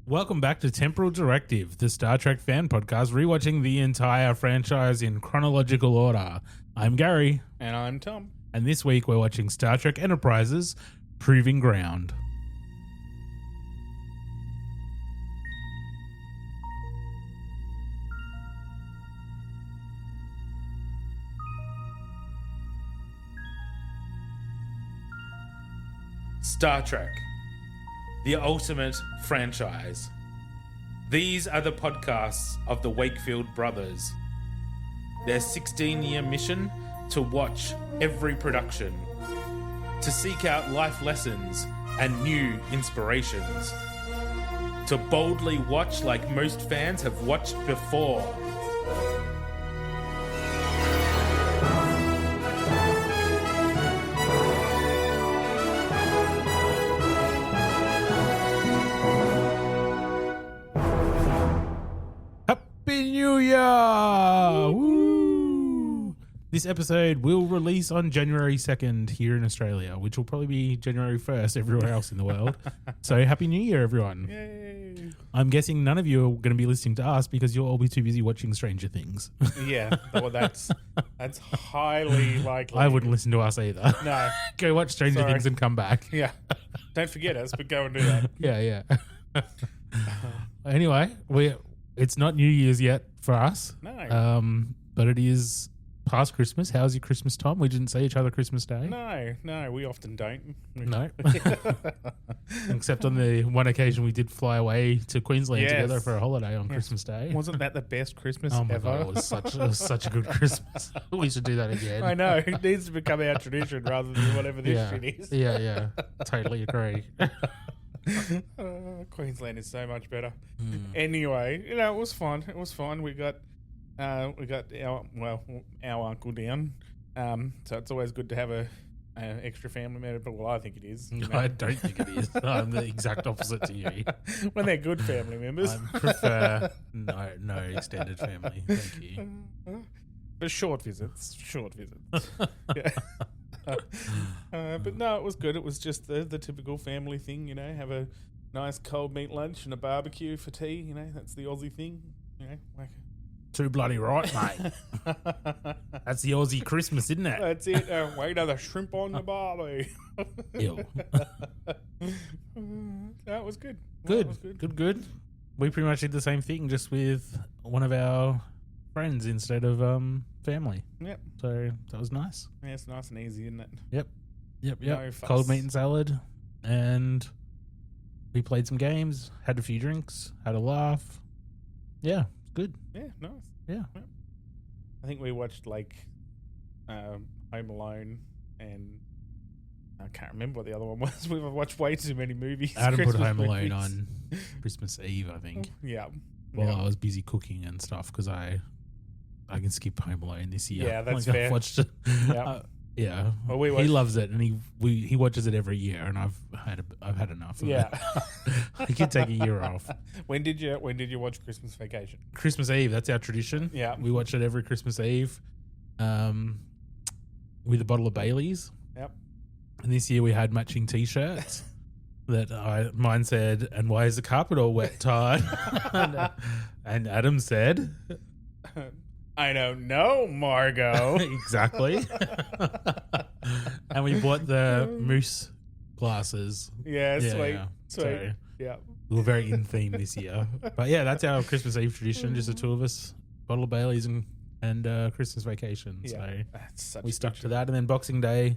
Welcome back to Temporal Directive, the Star Trek fan podcast, rewatching the entire franchise in chronological order. I'm Gary. And I'm Tom. And this week we're watching Star Trek Enterprise's Proving Ground. Star Trek, the ultimate franchise. These are the podcasts of the Wakefield brothers. Their 16-year mission to watch every production, to seek out life lessons and new inspirations, to boldly watch like most fans have watched before. Happy New Year! Woo! This episode will release on January 2nd here in Australia, which will probably be January 1st everywhere else in the world. So Happy New Year, everyone. Yay. I'm guessing none of you are going to be listening to us because you'll all be too busy watching Stranger Things. Yeah, well, that's highly likely. I wouldn't listen to us either. No. Go watch Stranger Sorry. Things and come back. Yeah. Don't forget us, but go and do that. Yeah. Anyway, it's not New Year's yet for us. No. But it is past Christmas. How's your Christmas, Tom? We didn't see each other Christmas Day. No, we often don't. No. Except on the one occasion we did fly away to Queensland Yes. together for a holiday on Christmas Day. Wasn't that the best Christmas Oh my ever? God, it was such a good Christmas. We should do that again. I know. It needs to become our tradition rather than whatever this shit is. Yeah. Totally agree. Queensland is so much better. Mm. Anyway, it was fun. It was fun. We got our uncle down. So it's always good to have a extra family member. Well, I think it is. you know. I don't think it is. I'm the exact opposite to you. When they're good family members. I prefer no extended family. Thank you. But short visits. Yeah. But no, it was good. It was just the typical family thing, have a nice cold meat lunch and a barbecue for tea. That's the Aussie thing. Like Too bloody right, mate. That's the Aussie Christmas, isn't it? that's it. Wait, the shrimp on the barbie. Ew. That was good. Good. We pretty much did the same thing, just with one of our friends instead of family. Yep. So that was nice. Yeah, it's nice and easy, isn't it? Yep. No fuss. Cold meat and salad, and we played some games, had a few drinks, had a laugh. Yeah, it's good. Yeah, nice. Yeah. I think we watched Home Alone, and I can't remember what the other one was. We've watched way too many movies. Adam put Christmas Home Alone movies. on Christmas Eve, I think. Yeah. While Yeah. I was busy cooking and stuff, because I can skip Home Alone this year. Yeah, that's I've fair. watched it. Yeah. Yeah, Well, we he watched- loves it, and he watches it every year, and I've had enough of Yeah. it. I could take a year off. When did you watch Christmas Vacation? Christmas Eve, that's our tradition. Yeah. We watch it every Christmas Eve, with a bottle of Baileys. Yep. And this year we had matching T-shirts. Mine said, "And why is the carpet all wet, Todd?" and Adam said, I don't know, Margot. "Exactly." And we bought the moose glasses. Yeah, sweet. So Yeah. we were very in theme this year. But yeah, that's our Christmas Eve tradition. Just the two of us, bottle of Baileys and Christmas Vacation. Yeah. So That's such we a stuck good to that. And then Boxing Day,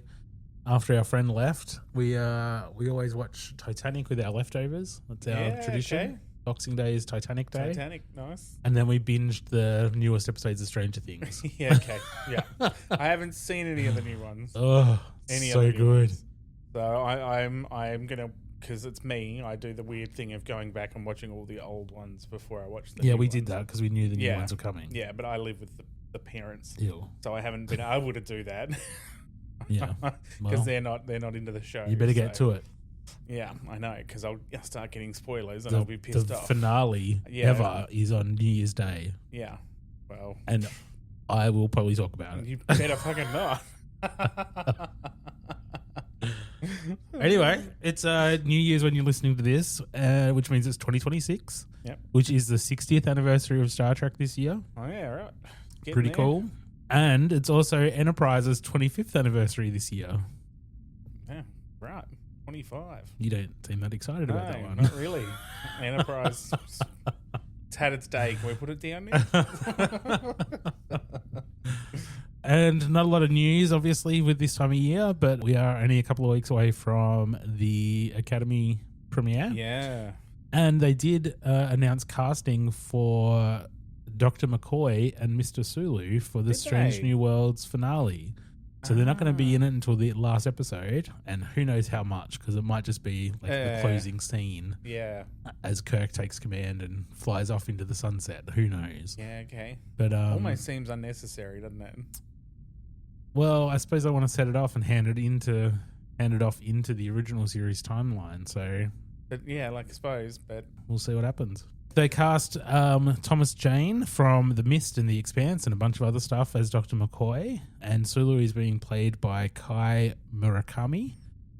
after our friend left, we always watch Titanic with our leftovers. That's our tradition. Okay. Boxing Day is Titanic Day. Titanic, nice. And then we binged the newest episodes of Stranger Things. Yeah, okay. Yeah. I haven't seen any of the new ones. Oh, Any so other new good. ones. So I'm gonna, because it's me, I do the weird thing of going back and watching all the old ones before I watch the Yeah, new we ones. did that because we knew the new Yeah. ones were coming. Yeah, but I live with the parents. Ew. So I haven't been able to do that. Yeah. Because Well, they're not into the show. you better get to it. Yeah, I know, because I'll start getting spoilers and The, I'll be pissed the off. finale Yeah. ever is on New Year's Day. Yeah, well, And I will probably talk about it. you better fucking not. Anyway, it's New Year's when you're listening to this, which means it's 2026. Yep. Which is the 60th anniversary of Star Trek this year. Oh yeah, right. Getting Pretty there. cool. And it's also Enterprise's 25th anniversary this year. Yeah, right. 25. You don't seem that excited about that No, one. not really. Enterprise. It's had its day. Can we put it down now? And not a lot of news, obviously, with this time of year, but we are only a couple of weeks away from the Academy premiere. Yeah. And they did announce casting for Dr. McCoy and Mr. Sulu for the Did Strange they? New Worlds finale. So they're not going to be in it until the last episode, and who knows how much, because it might just be like the closing scene Yeah. as Kirk takes command and flies off into the sunset. Who knows? Yeah, okay. But Almost seems unnecessary, doesn't it? well, I suppose I want to set it off and hand it off into the original series timeline. So But yeah, like I suppose, but we'll see what happens. They cast Thomas Jane from The Mist and The Expanse and a bunch of other stuff as Dr. McCoy. And Sulu is being played by Kai Murakami,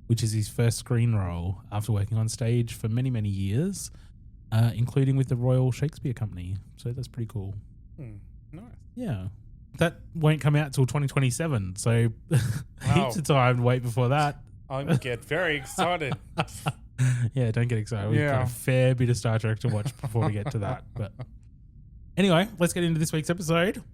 which is his first screen role after working on stage for many, many years, including with the Royal Shakespeare Company. So that's pretty cool. nice. Yeah. That won't come out till 2027. So heaps of time to wait before that. I get very excited. Yeah, don't get excited. We've got Yeah. a fair bit of Star Trek to watch before we get to that. But anyway, let's get into this week's episode.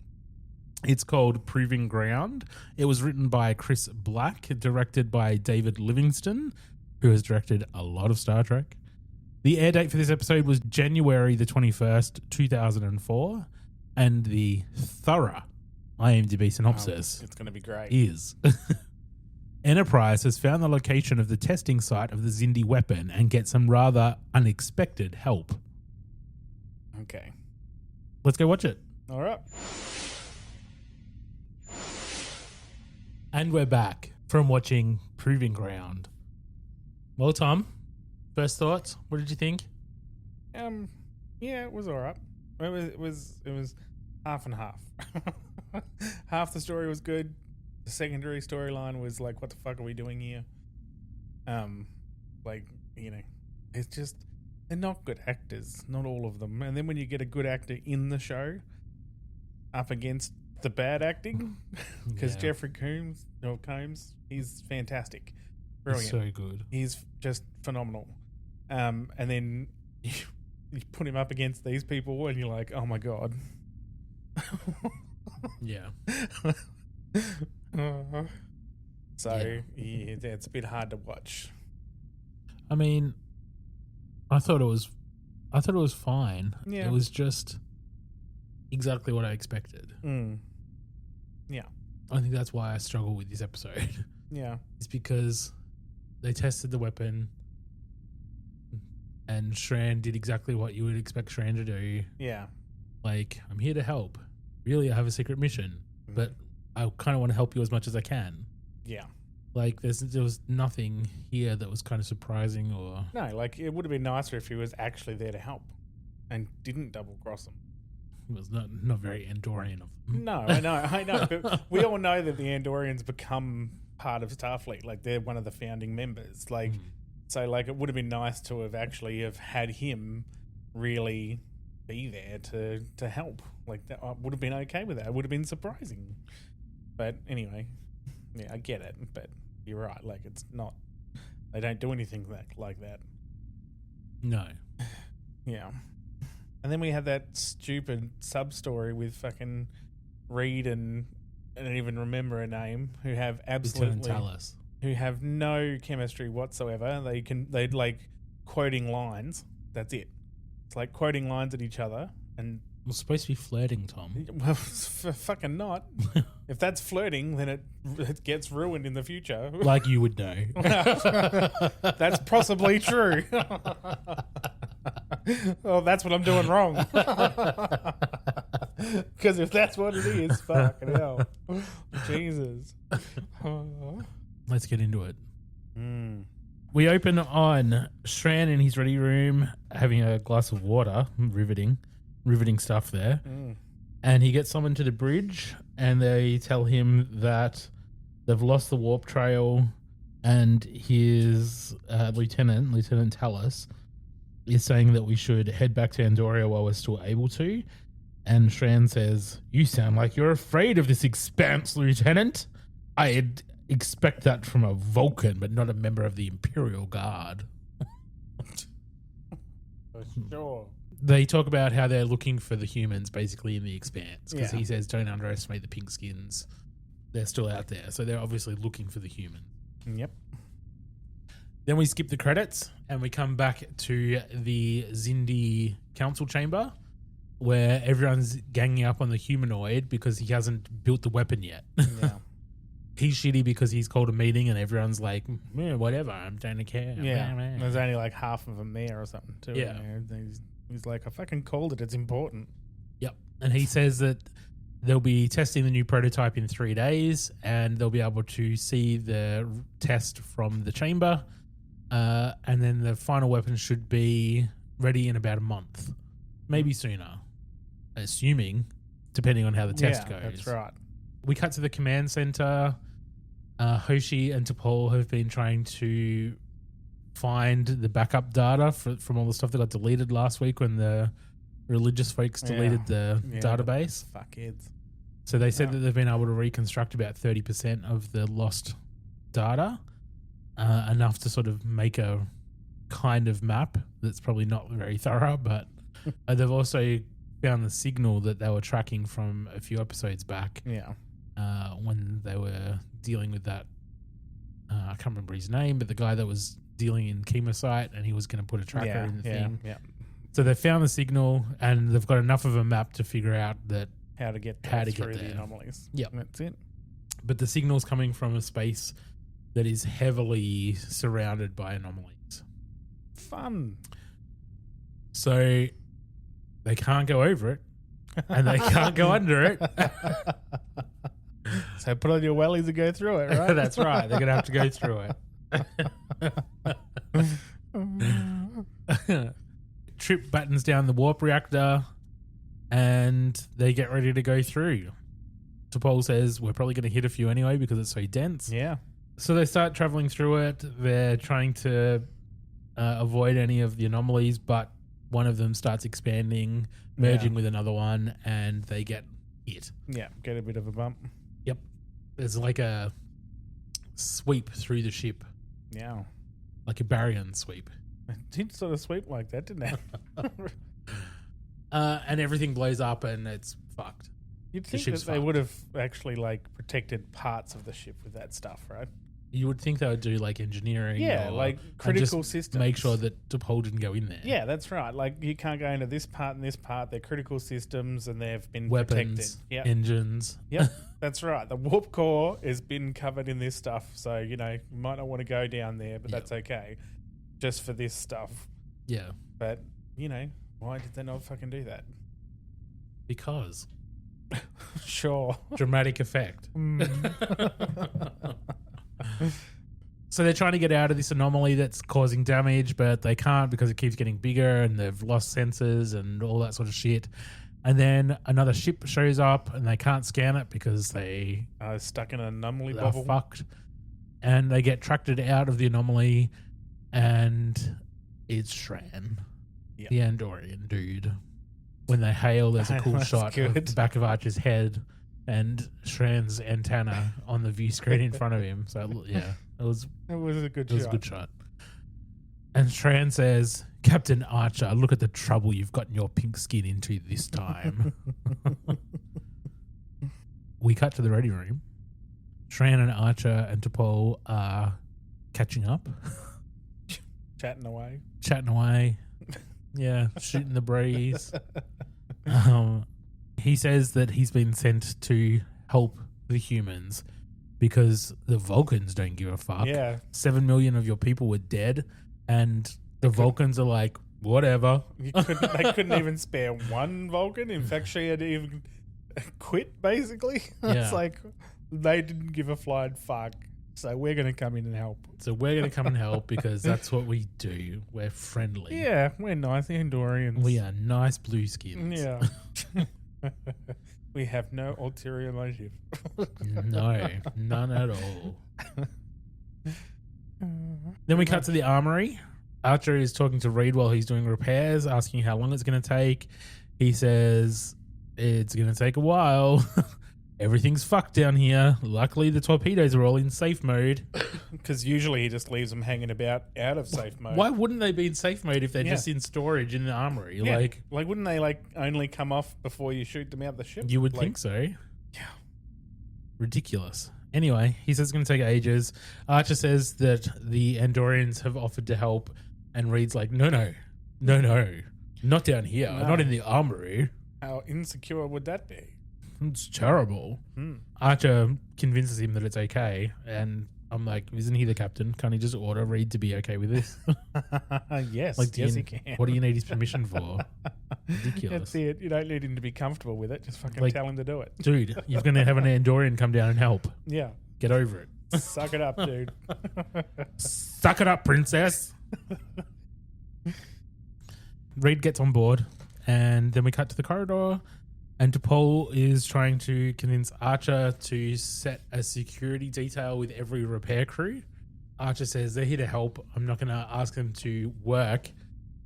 It's called Proving Ground. It was written by Chris Black, directed by David Livingston, who has directed a lot of Star Trek. The air date for this episode was January the 21st, 2004, and the thorough IMDb synopsis It's going to be great. is Enterprise has found the location of the testing site of the Xindi weapon and gets some rather unexpected help. Okay. Let's go watch it. All right. And we're back from watching Proving Ground. Well, Tom, first thoughts. What did you think? Yeah, it was all right. It was half and half. Half the story was good. The secondary storyline was like, what the fuck are we doing here? Like, you know, it's just, they're not good actors, not all of them. And then when you get a good actor in the show up against the bad acting, because Yeah. Jeffrey Combs, he's fantastic. Brilliant. It's so good. He's just phenomenal. And then you put him up against these people and you're like, oh my God. Yeah. So yeah, it's a bit hard to watch. I mean, I thought it was fine. Yeah. It was just exactly what I expected. Yeah. I think that's why I struggle with this episode. Yeah. It's because they tested the weapon and Shran did exactly what you would expect Shran to do. Yeah. Like, I'm here to help. Really, I have a secret mission, but I kind of want to help you as much as I can. Yeah. Like, there was nothing here that was kind of surprising or... No, like it would have been nicer if he was actually there to help and didn't double cross them. It was not very Andorian of them. No, I know. But we all know that the Andorians become part of Starfleet. Like they're one of the founding members. Like, so like it would have been nice to have actually have had him really be there to help. Like that, I would have been okay with that. It would have been surprising. But anyway, yeah, I get it. But you're right. Like it's not. They don't do anything like that. No. Yeah. And then we had that stupid sub-story with fucking Reed and I don't even remember her name, who have Lieutenant Talos. who have no chemistry whatsoever. They're like quoting lines. That's it. It's like quoting lines at each other. And It was supposed to be flirting, Tom. well, fucking not. If that's flirting, then it gets ruined in the future. Like you would know. That's possibly true. Oh, that's what I'm doing wrong. Because if that's what it is, fucking hell. Jesus. Let's get into it. We open on Shran in his ready room having a glass of water, riveting stuff there. And he gets summoned to the bridge and they tell him that they've lost the warp trail And his Lieutenant Tallis, is saying that we should head back to Andoria while we're still able to. And Shran says, "You sound like you're afraid of this expanse, Lieutenant. I'd expect that from a Vulcan, but not a member of the Imperial Guard." For sure. They talk about how they're looking for the humans basically in the expanse, because Yeah. he says don't underestimate the pink skins. They're still out there. So they're obviously looking for the humans. Yep. Then we skip the credits and we come back to the Xindi council chamber where everyone's ganging up on the humanoid because he hasn't built the weapon yet. Yeah. He's shitty because he's called a meeting and everyone's like, "Yeah, whatever, I don't care." Yeah. There's only like half of them there or something too. Yeah. He's like, I fucking called it. It's important. Yep. And he says that they'll be testing the new prototype in 3 days and they'll be able to see the test from the chamber. And then the final weapon should be ready in about a month, maybe sooner, assuming, depending on how the test goes. That's right. We cut to the command center. Hoshi and T'Pol have been trying to find the backup data from all the stuff that got deleted last week when the religious folks deleted the database. Fuckheads. So they said that they've been able to reconstruct about 30% of the lost data, enough to sort of make a kind of map that's probably not very thorough, but they've also found the signal that they were tracking from a few episodes back. Yeah. When they were dealing with that, I can't remember his name, but the guy that was dealing in Chemosite and he was going to put a tracker in the thing. Yeah. So they found the signal and they've got enough of a map to figure out that How to get there. through the anomalies. Yep. That's it. but the signal's coming from a space that is heavily surrounded by anomalies. Fun. So they can't go over it and they can't go under it. So put on your wellies and go through it, right? That's right. They're going to have to go through it. Trip battens down the warp reactor and they get ready to go through. T'Pol says, we're probably going to hit a few anyway because it's so dense. Yeah. So they start traveling through it. They're trying to avoid any of the anomalies, but one of them starts expanding, merging with another one, and they get hit. Yeah, get a bit of a bump. Yep. There's like a sweep through the ship, Yeah. like a Baryon sweep. It did sort of sweep like that, didn't it? And everything blows up and it's fucked. You'd think ship's that they fucked. would have actually like protected parts of the ship with that stuff, right? You would think they would do like engineering. Yeah, or- like and critical just systems. Make sure that T'Pol didn't go in there. Yeah, that's right. Like you can't go into this part and this part. They're critical systems and they've been Weapons, protected. Yeah, engines. yep, that's right. The warp core has been covered in this stuff, so you might not want to go down there, but that's okay, just for this stuff. Yeah. But why did they not fucking do that? Because Sure. dramatic effect. So they're trying to get out of this anomaly that's causing damage, but they can't because it keeps getting bigger and they've lost sensors and all that sort of shit. And then another ship shows up and they can't scan it because they I was stuck in an anomaly are bubble. fucked. And they get tracked out of the anomaly and it's Shran, Yep. the Andorian dude. When they hail, there's a cool That's shot of good. the back of Archer's head and Shran's antenna on the view screen in front of him. So yeah, it was It was a good it was shot. a good shot. And Shran says, Captain Archer, look at the trouble you've gotten your pink skin into this time. We cut to the ready room. Shran and Archer and T'Pol are catching up, Chatting away. chatting away. Yeah, shooting the breeze. He says that he's been sent to help the humans because the Vulcans don't give a fuck. Yeah. 7 million of your people were dead, and the Vulcans are like, whatever. They couldn't even spare one Vulcan. In fact, she had even quit, basically. Yeah. It's like they didn't give a flying fuck. So we're going to come in and help. So we're going to come and help because that's what we do. We're friendly. Yeah, we're nice Andorians. We are nice blue skins. Yeah. We have no ulterior motive. No, none at all. Then we cut to the armory. Archer is talking to Reed while he's doing repairs, asking how long it's going to take. He says it's going to take a while. Everything's fucked down here. Luckily, the torpedoes are all in safe mode. Because usually he just leaves them hanging about out of safe mode. Why wouldn't they be in safe mode if they're just in storage in the armory? Yeah. Like wouldn't they only come off before you shoot them out the ship? you would think so. Yeah. Ridiculous. Anyway, he says it's going to take ages. Archer says that the Andorians have offered to help, and Reed's like, no, not down here, not in the armory. How insecure would that be? It's terrible. Archer convinces him that it's okay, and I'm like, isn't he the captain? Can't he just order Reed to be okay with this? Yes, he can. What do you need his permission for? Ridiculous. That's it. You don't need him to be comfortable with it. Just fucking tell him to do it. Dude, you're going to have an Andorian come down and help. Yeah. Get over it. Suck it up, dude. Suck it up, princess. Reed gets on board, and then we cut to the corridor, and DePaul is trying to convince Archer to set a security detail with every repair crew. Archer says they're here to help. I'm not going to ask them to work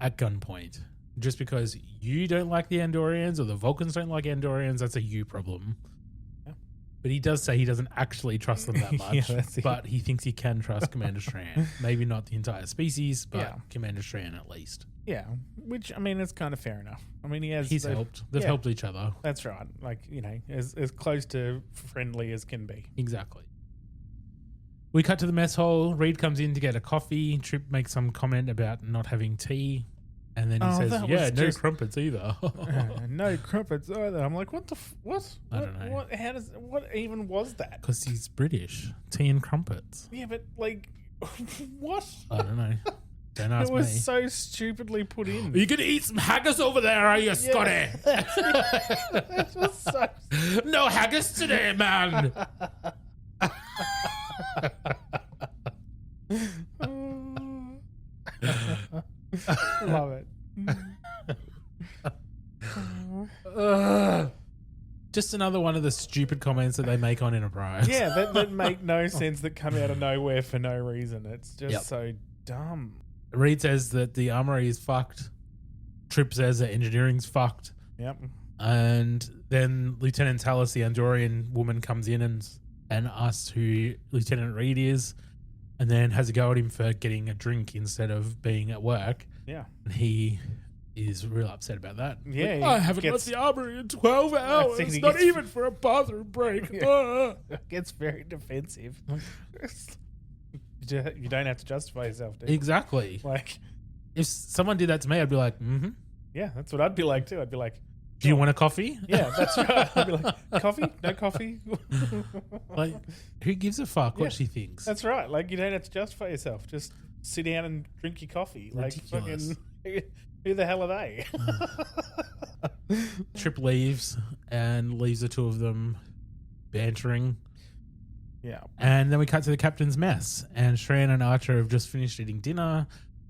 at gunpoint. Just because you don't like the Andorians or the Vulcans don't like Andorians, that's a you problem. Yeah. But he does say he doesn't actually trust them that much, that's it. but he thinks he can trust Commander Strand. Maybe not the entire species, but Yeah. Commander Strand at least. Yeah, which, I mean, it's kind of fair enough. I mean, He's helped. They've helped each other. That's right. Like, as close to friendly as can be. Exactly. We cut to the mess hall. Reed comes in to get a coffee. Trip makes some comment about not having tea. And then he says, no crumpets either. No crumpets either. I'm like, what? I don't know. What even was that? Because he's British. Tea and crumpets. Yeah, but what? I don't know. Don't ask It was me. so stupidly put in. Are you going to eat some haggis over there, are you, Scotty? It was so... No haggis today, man. Love it. Just another one of the stupid comments that they make on Enterprise. Yeah, that make no sense, that come out of nowhere for no reason. It's just so dumb. Reed says that the armory is fucked. Trip says that engineering's fucked. Yep. And then Lieutenant Tallis, the Andorian woman, comes in and asks who Lieutenant Reed is, and then has a go at him for getting a drink instead of being at work. Yeah. And he is real upset about that. Yeah. Like, I haven't left the armory in 12 hours. Not even for a bathroom break. Yeah. Gets very defensive. You don't have to justify yourself, dude. Exactly. Like, if someone did that to me, I'd be like, yeah, that's what I'd be like too. I'd be like, do you want a coffee? yeah, that's right. I'd be like, coffee? No coffee? Like, who gives a fuck what she thinks? That's right. Like, you don't have to justify yourself. Just sit down and drink your coffee. Ridiculous. Like, fucking, who the hell are they? Trip leaves and leaves the two of them bantering. Yeah. And then we cut to the captain's mess, and Shran and Archer have just finished eating dinner.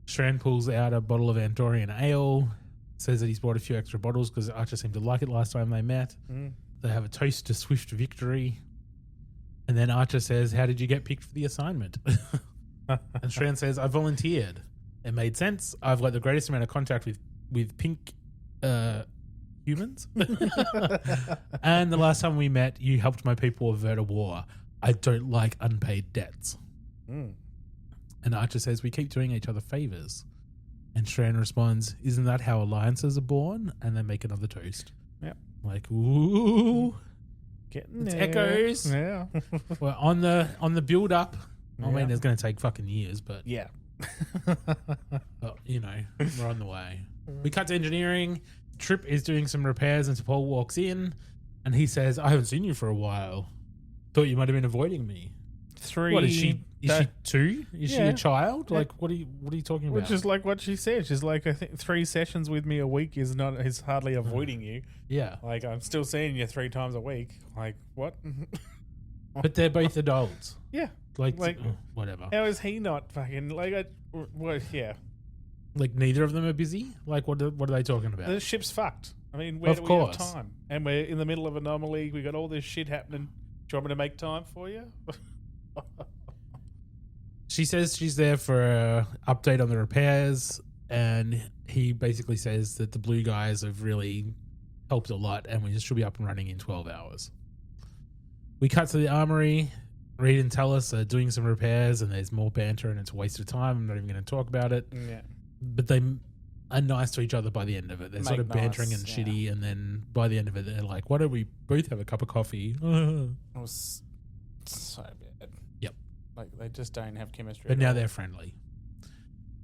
Shran pulls out a bottle of Andorian ale, says that he's bought a few extra bottles because Archer seemed to like it last time they met. They have a toast to swift victory. And then Archer says, how did you get picked for the assignment? And Shran says, I volunteered. It made sense. I've got the greatest amount of contact with pink humans. And the last time we met, you helped my people avert a war. I don't like unpaid debts. And Archer says, we keep doing each other favors. And Shran responds, isn't that how alliances are born? And they make another toast. Yep. Like, ooh. Getting It's there. echoes. Yeah. Well, on the build up, I mean, it's going to take fucking years, but Yeah. we're on the way. We cut to engineering. Trip is doing some repairs, and T'Pol walks in, and he says, I haven't seen you for a while. Thought you might have been avoiding me. 3. What is she? Is she 2? Is she a child? Yeah. Like, what are you talking about? Which is like what she said. She's like, I think 3 sessions with me a week is hardly avoiding you. Yeah, Like, I'm still seeing you 3 times a week. Like, what? but they're both adults. Yeah. Like whatever. How is he not fucking yeah? Like neither of them are busy. Like what are they talking about? The ship's fucked. I mean, where Of do we course. have time? And we're in the middle of anomaly. We got all this shit happening. Do you want me to make time for you? she says she's there for an update on the repairs, and he basically says that the blue guys have really helped a lot, and we should be up and running in 12 hours. We cut to the armory. Reed and Talos are doing some repairs, and there's more banter, and it's a waste of time. I'm not even going to talk about it. Yeah. But they are nice to each other by the end of it. They're sort of bantering nice, and shitty, and then by the end of it, they're like, why don't we both have a cup of coffee? It was so bad. Yep. Like, they just don't have chemistry. But now they're friendly.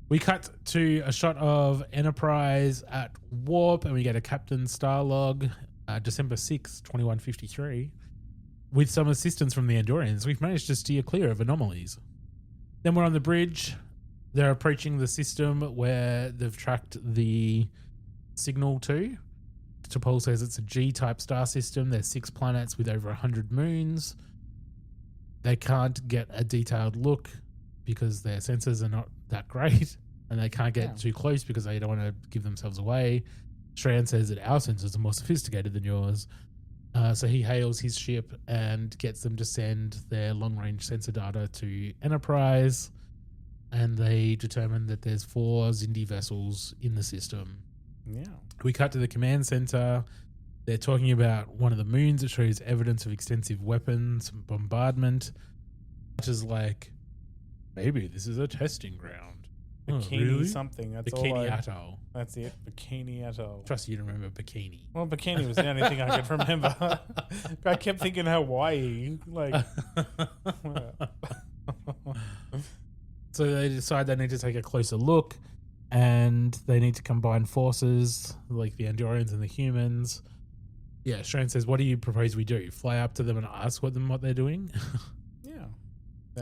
We cut to a shot of Enterprise at Warp, and we get a Captain Starlog, December 6, 2153. With some assistance from the Andorians, we've managed to steer clear of anomalies. Then we're on the bridge. They're approaching the system where they've tracked the signal to. T'Pol says it's a G-type star system. There's 6 planets with over 100 moons. They can't get a detailed look because their sensors are not that great, and they can't get too close because they don't want to give themselves away. Shran says that our sensors are more sophisticated than yours. So he hails his ship and gets them to send their long-range sensor data to Enterprise, and they determine that there's 4 Xindi vessels in the system. Yeah. We cut to the command center. They're talking about one of the moons that shows evidence of extensive weapons bombardment, which is like, maybe this is a testing ground. Bikini something. That's Bikini Atoll. That's it. Bikini Atoll. Trust you to remember Bikini. Well, Bikini was the only thing I could remember. I kept thinking Hawaii. Like, so they decide they need to take a closer look, and they need to combine forces, like the Andorians and the humans. Yeah, Shran says, what do you propose we do? Fly up to them and ask what they're doing? Yeah.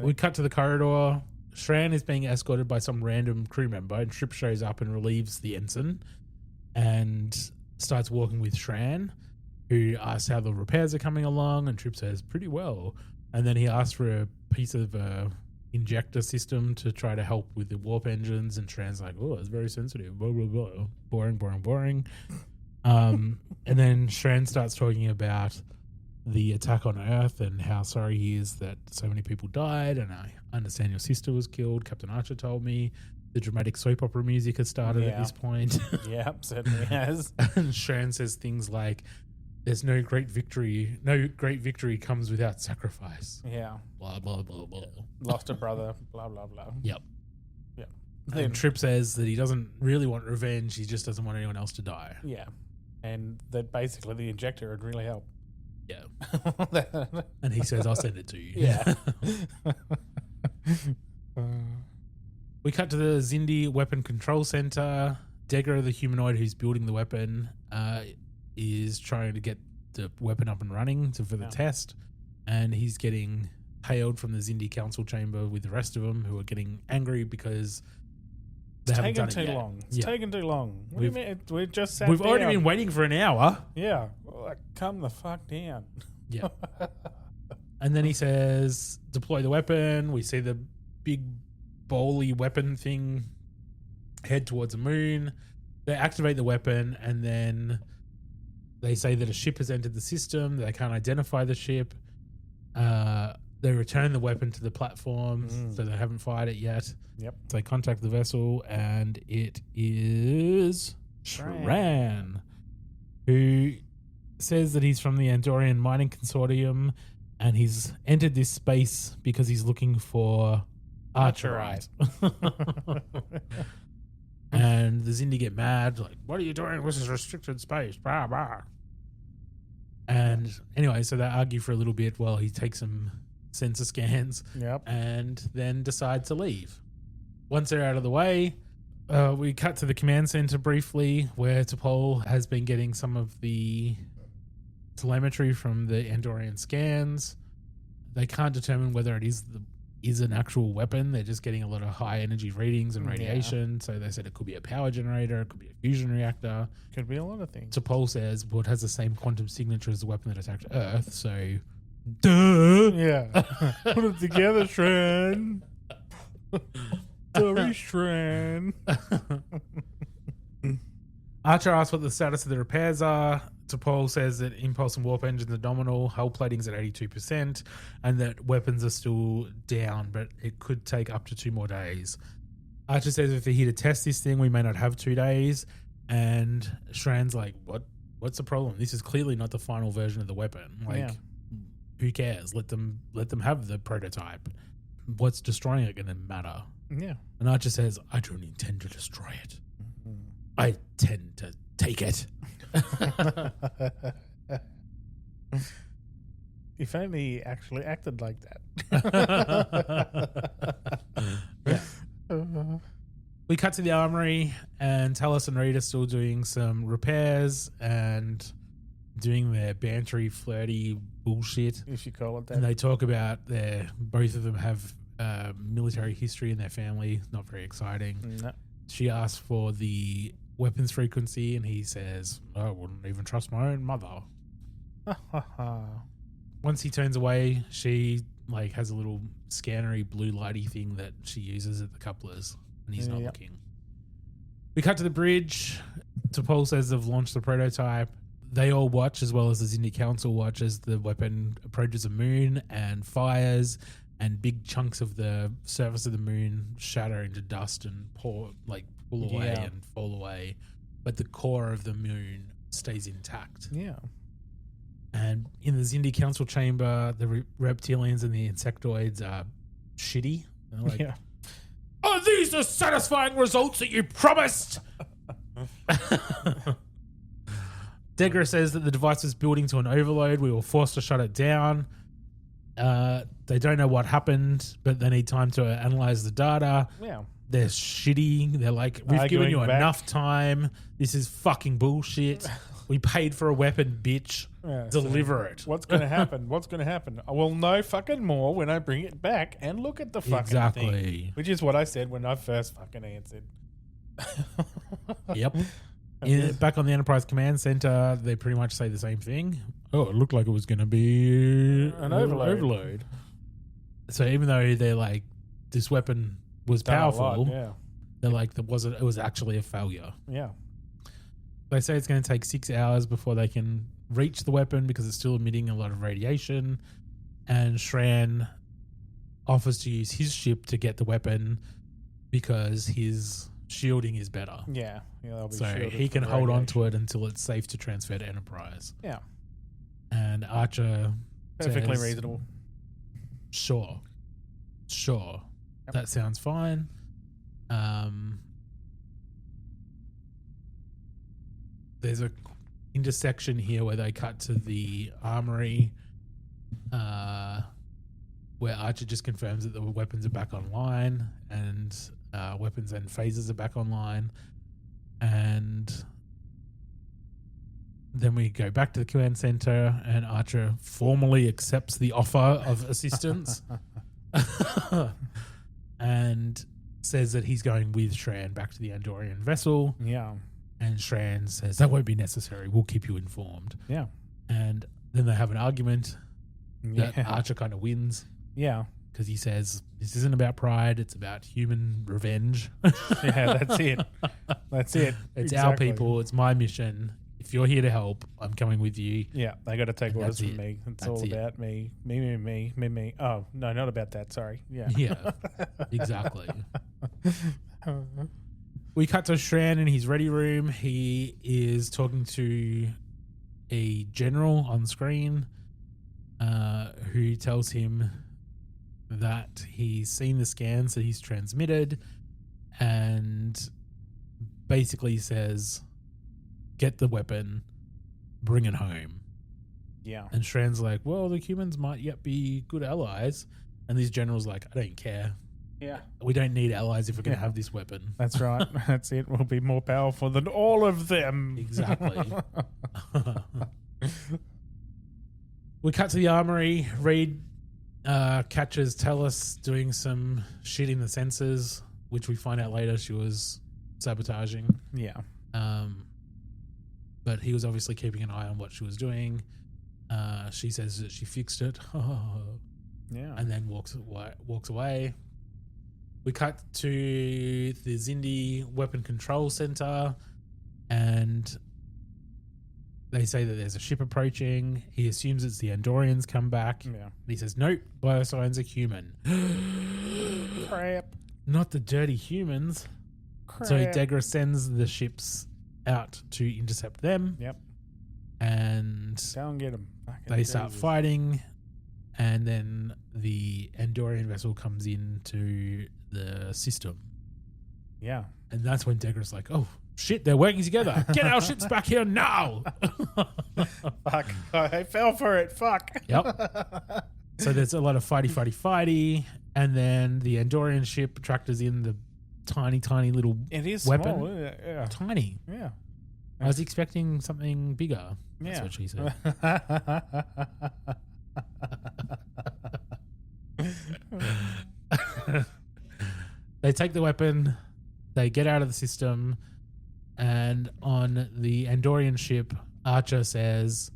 We cut to the corridor. Shran is being escorted by some random crew member, and Trip shows up and relieves the ensign and starts walking with Shran, who asks how the repairs are coming along, and Trip says, pretty well. And then he asks for a piece of injector system to try to help with the warp engines, and Shran's like, oh, it's very sensitive, blah, blah, blah. Boring. And then Shran starts talking about the attack on Earth and how sorry he is that so many people died, and I understand your sister was killed. Captain Archer told me the dramatic soap opera music has started at this point. Yeah, certainly has. And Shran says things like, there's no great victory comes without sacrifice. Yeah. Blah, blah, blah, blah. Lost a brother, blah, blah, blah. Yep. Yep. And Trip says that he doesn't really want revenge, he just doesn't want anyone else to die. Yeah. And that basically the injector would really help. Yeah. And he says, I'll send it to you. Yeah. We cut to the Xindi Weapon Control Center. Degra, the humanoid who's building the weapon, is trying to get the weapon up and running for the test. And he's getting hailed from the Xindi Council Chamber with the rest of them, who are getting angry because they haven't done it yet. It's taken too long. What do you mean? We've just sat We've down. already been waiting for an hour. Yeah. Well, come the fuck down. Yeah. And then he says, deploy the weapon. We see the big bowly weapon thing head towards the moon. They activate the weapon, and then they say that a ship has entered the system. They can't identify the ship. They return the weapon to the platform, so they haven't fired it yet. Yep. So they contact the vessel, and it is Shran, who says that he's from the Andorian Mining Consortium, and he's entered this space because he's looking for Archerite. And the Xindi get mad, like, what are you doing? This is restricted space, blah, blah. And anyway, so they argue for a little bit while he takes some sensor scans. Yep. And then decide to leave. Once they're out of the way, we cut to the command center briefly, where T'Pol has been getting some of the telemetry from the Andorian scans. They can't determine whether it is an actual weapon. They're just getting a lot of high energy readings and radiation. So they said it could be a power generator, it could be a fusion reactor. Could be a lot of things. T'Pol says, well, it has the same quantum signature as the weapon that attacked Earth, so duh. Yeah. Put it together, Shran. Sorry, Shran. Archer asks what the status of the repairs are. T'Pol says that impulse and warp engines are nominal, hull plating's at 82%, and that weapons are still down, but it could take up to 2 more days. Archer says if they're here to test this thing, we may not have 2 days. And Shran's like, what's the problem? This is clearly not the final version of the weapon. Like, who cares? Let them have the prototype. What's destroying it going to matter? Yeah. And Archer says, I don't intend to destroy it. I tend to take it. If only he actually acted like that. Yeah. We cut to the armory, and Talos and Reed are still doing some repairs and doing their bantery, flirty bullshit. If you call it that. And they talk about both of them have military history in their family. Not very exciting. No. She asks for the weapons frequency, and he says, I wouldn't even trust my own mother. Once he turns away, she has a little scannery blue lighty thing that she uses at the couplers, and he's not looking. We cut to the bridge. T'Pol says they've launched the prototype. They all watch, as well as the Xindi Council watch, as the weapon approaches the moon and fires, and big chunks of the surface of the moon shatter into dust and pull away and fall away. But the core of the moon stays intact. Yeah. And in the Xindi Council chamber, the reptilians and the insectoids are shitty. They're like, are these the satisfying results that you promised? Degra says that the device is building to an overload. We were forced to shut it down. They don't know what happened, but they need time to analyze the data. Yeah. They're shitty. They're like, we've given you enough time. This is fucking bullshit. We paid for a weapon, bitch. Yeah, Deliver it. What's going to happen? What's going to happen? We'll know fucking more when I bring it back and look at the fucking thing. Which is what I said when I first fucking answered. Yep. Back on the Enterprise Command Center, they pretty much say the same thing. Oh, it looked like it was going to be an overload. So even though they're like, this weapon was powerful, they're like, it was actually a failure. Yeah. They say it's going to take 6 hours before they can reach the weapon because it's still emitting a lot of radiation. And Shran offers to use his ship to get the weapon because his shielding is better. Yeah. So he can hold on to it until it's safe to transfer to Enterprise. Yeah. And Archer perfectly says, reasonable. Sure. Yep. That sounds fine. There's a intersection here where they cut to the armory, where Archer just confirms that the weapons are back online, and weapons and phasers are back online. And then we go back to the command center, and Archer formally accepts the offer of assistance and says that he's going with Shran back to the Andorian vessel. Yeah. And Shran says, that won't be necessary. We'll keep you informed. Yeah. And then they have an argument that Archer kind of wins. Yeah. Because he says, this isn't about pride. It's about human revenge. Yeah, that's it. That's it. It's our people. It's my mission. If you're here to help, I'm coming with you. Yeah, they got to take orders from me. It's all about me. Me. Oh, no, not about that. Sorry. Yeah. Yeah, exactly. We cut to Shran in his ready room. He is talking to a general on screen who tells him that he's seen the scans that he's transmitted and basically says, get the weapon, bring it home. Yeah. And Shran's like, well, the humans might yet be good allies. And this general's like, I don't care. Yeah. We don't need allies if we're going to have this weapon. That's right. That's it. We'll be more powerful than all of them. Exactly. We cut to the armory. Reed catches Talos doing some shit in the sensors, which we find out later she was sabotaging. Yeah. But he was obviously keeping an eye on what she was doing. She says that she fixed it. Yeah. And then walks away. We cut to the Xindi Weapon Control Center, and They say that there's a ship approaching. He assumes it's the Andorians come back. Yeah. He says, nope, biosigns are human. Crap. Not the dirty humans. So Degra sends the ships out to intercept them. Yep. And Go and get them. they start fighting. And then the Andorian vessel comes into the system. Yeah. And that's when Degra's like, oh, shit, they're working together. Get our ships back here now. Fuck. I fell for it. Fuck. Yep. So there's a lot of fighty. And then the Andorian ship tractors in the tiny little It is weapon. small, isn't it? Yeah. Tiny. Yeah. I was expecting something bigger. That's Yeah. what she said. They take the weapon, they get out of the system, and on the Andorian ship, Archer says,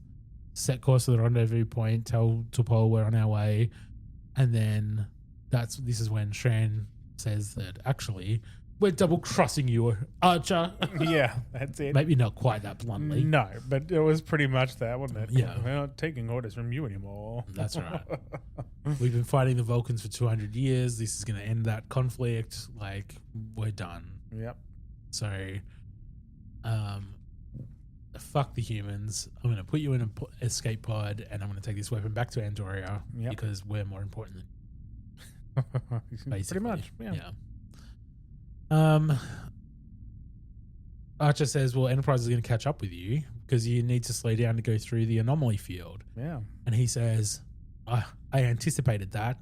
set course to the rendezvous point, tell T'Pol we're on our way. And then this is when Shran says that actually we're double crossing you, Archer. Yeah, that's it. Maybe not quite that bluntly. No, but it was pretty much that, wasn't it? Yeah. We're not taking orders from you anymore. That's right. We've been fighting the Vulcans for 200 years. This is going to end that conflict. Like, we're done. Yep. So, fuck the humans. I'm going to put you in an escape pod, and I'm going to take this weapon back to Andoria because we're more important than basically. Pretty much, yeah. Archer says, well, Enterprise is going to catch up with you because you need to slow down to go through the anomaly field. Yeah. And he says, I anticipated that.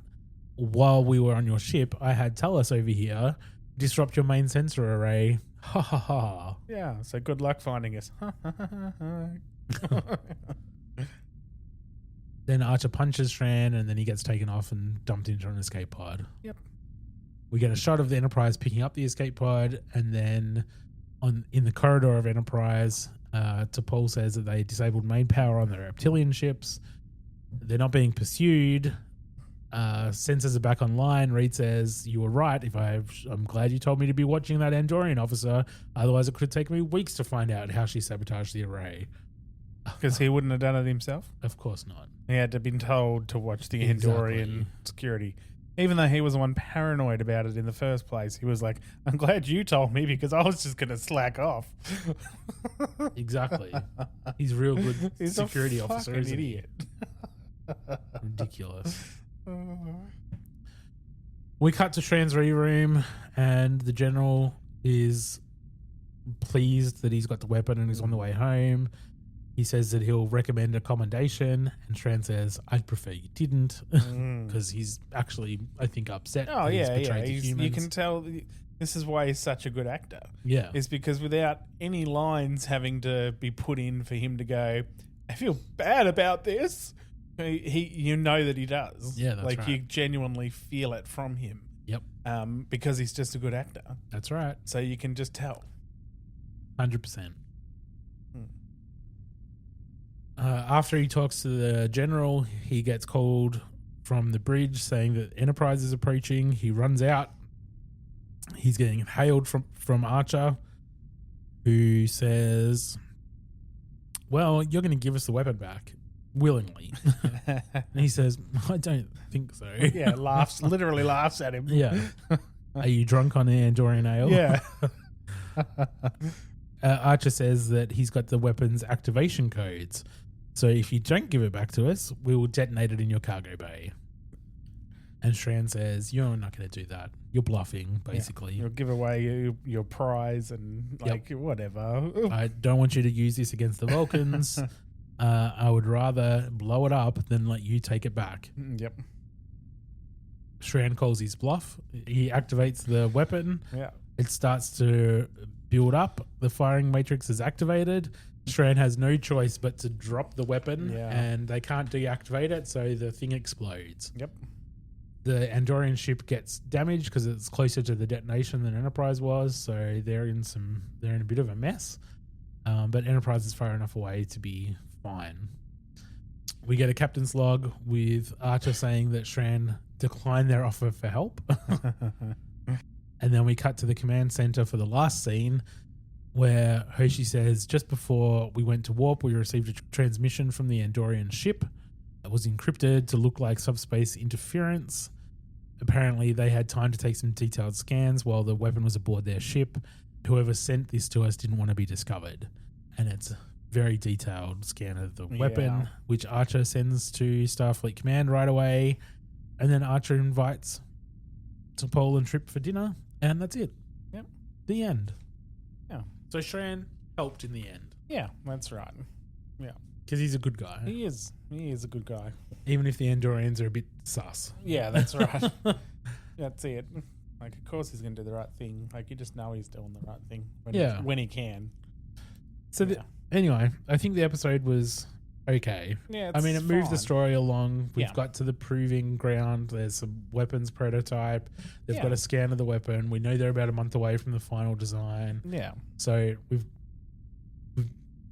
While we were on your ship, I had Talos over here disrupt your main sensor array. Ha ha ha. Yeah, so good luck finding us. Then Archer punches Shran and then he gets taken off and dumped into an escape pod. Yep. We get a shot of the Enterprise picking up the escape pod, and then in the corridor of Enterprise, T'Pol says that they disabled main power on the reptilian ships. They're not being pursued. Sensors are back online. Reed says, you were right. I'm glad you told me to be watching that Andorian officer. Otherwise, it could have taken me weeks to find out how she sabotaged the array. Because he wouldn't have done it himself? Of course not. He had to have been told to watch the Andorian security. Even though he was the one paranoid about it in the first place, he was like, I'm glad you told me because I was just going to slack off. Exactly. He's a real good He's security a officer, fucking isn't he? idiot. Ridiculous. We cut to Shran's room, and the general is pleased that he's got the weapon and he's on the way home. He says that he'll recommend a commendation, and Shran says, I'd prefer you didn't, because he's actually, I think, upset. Oh, that he's yeah, betrayed the You humans. can tell this is why he's such a good actor. Yeah. Is because without any lines having to be put in for him to go, I feel bad about this, you know that he does. Yeah, that's like right. you genuinely feel it from him. Yep. Because he's just a good actor. That's right. So you can just tell. 100%. After he talks to the general, he gets called from the bridge saying that Enterprise is approaching. He runs out. He's getting hailed from Archer, who says, well, you're going to give us the weapon back willingly. And he says, I don't think so. Yeah, literally laughs at him. Yeah. Are you drunk on the Andorian ale? Yeah. Archer says that he's got the weapon's activation codes. So if you don't give it back to us, we will detonate it in your cargo bay. And Shran says, you're not going to do that. You're bluffing, basically. You'll give away your prize and whatever. I don't want you to use this against the Vulcans. I would rather blow it up than let you take it back. Yep. Shran calls his bluff. He activates the weapon. Yeah. It starts to build up. The firing matrix is activated. Shran has no choice but to drop the weapon, and they can't deactivate it, so the thing explodes. Yep. The Andorian ship gets damaged because it's closer to the detonation than Enterprise was, so they're in a bit of a mess. But Enterprise is far enough away to be fine. We get a captain's log with Archer saying that Shran declined their offer for help. And then we cut to the command center for the last scene. where Hoshi says, just before we went to warp, we received a transmission from the Andorian ship. It was encrypted to look like subspace interference. Apparently, they had time to take some detailed scans while the weapon was aboard their ship. Whoever sent this to us didn't want to be discovered. And it's a very detailed scan of the weapon, which Archer sends to Starfleet Command right away. And then Archer invites T'Pol and Trip for dinner. And that's it. Yep. The end. Yeah. So Shran helped in the end. Yeah, that's right. Yeah. Because he's a good guy. He is a good guy. Even if the Andorians are a bit sus. Yeah, that's right. That's it. Like, of course he's going to do the right thing. Like, you just know he's doing the right thing when he can. So, anyway, I think the episode was okay. Yeah, I mean, it moved the fine. story along. We've got to the proving ground. There's some weapons prototype. They've got a scan of the weapon. We know they're about a month away from the final design. Yeah. So we've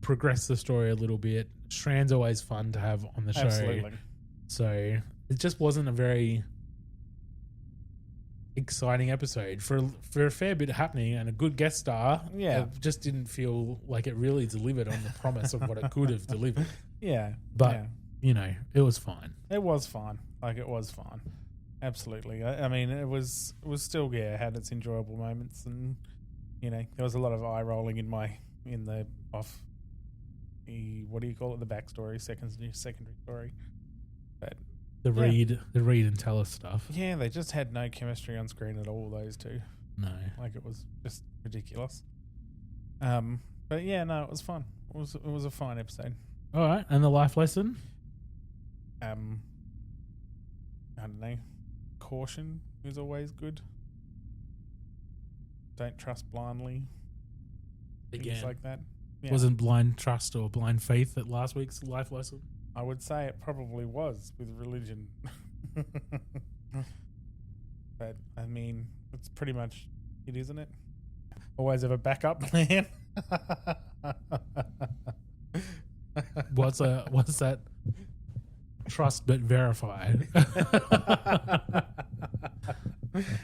progressed the story a little bit. Shran's always fun to have on the show. Absolutely. So it just wasn't a very exciting episode for a fair bit happening and a good guest star. Yeah. It just didn't feel like it really delivered on the promise of what it could have delivered. Yeah. But, you know, it was fine. It was fine. Like, it was fine. Absolutely. I mean, it was still, had its enjoyable moments, and, you know, there was a lot of eye rolling in the what do you call it? The backstory, secondary story. But the read and tell us stuff. yeah, they just had no chemistry on screen at all, those two. No. Like, it was just ridiculous. But yeah, no, it was fun. It was a fine episode. All right. And the life lesson? I don't know. Caution is always good. Don't trust blindly. Things Again. like that. Yeah. Wasn't blind trust or blind faith at last week's life lesson? I would say it probably was with religion. But, I mean, it's pretty much it, isn't it? Always have a backup plan. What's that? Trust but verify.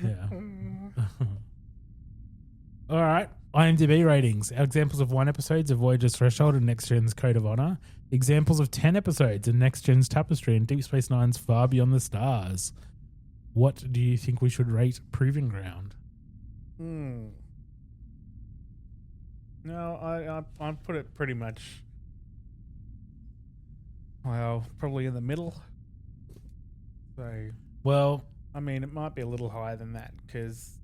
Yeah. All right. IMDb ratings. Examples of 1 episodes of Voyager's Threshold and Next Gen's Code of Honor. Examples of 10 episodes of Next Gen's Tapestry and Deep Space Nine's Far Beyond the Stars. What do you think we should rate Proving Ground? No, I put it pretty much, well, probably in the middle. So, Well, I mean, it might be a little higher than that because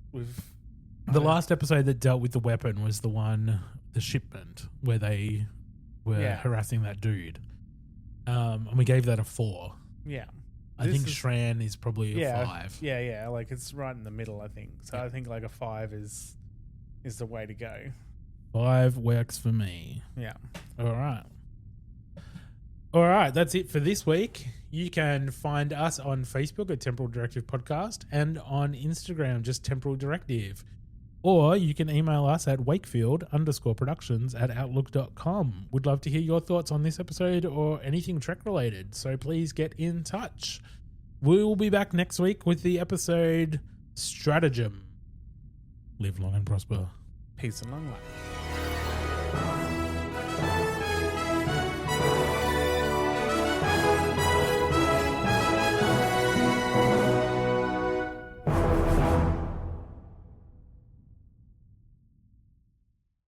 the last episode that dealt with the weapon was the shipment, where they were harassing that dude. And we gave that a 4. Yeah. I think Shran is probably a 5. Yeah. Like, it's right in the middle, I think. So I think like a 5 is the way to go. 5 works for me. Yeah. All right. That's it for this week. You can find us on Facebook at Temporal Directive Podcast and on Instagram, just Temporal Directive. Or you can email us at wakefield_productions@outlook.com. We'd love to hear your thoughts on this episode or anything Trek related, so please get in touch. We'll be back next week with the episode Stratagem. Live long and prosper. Peace and long life.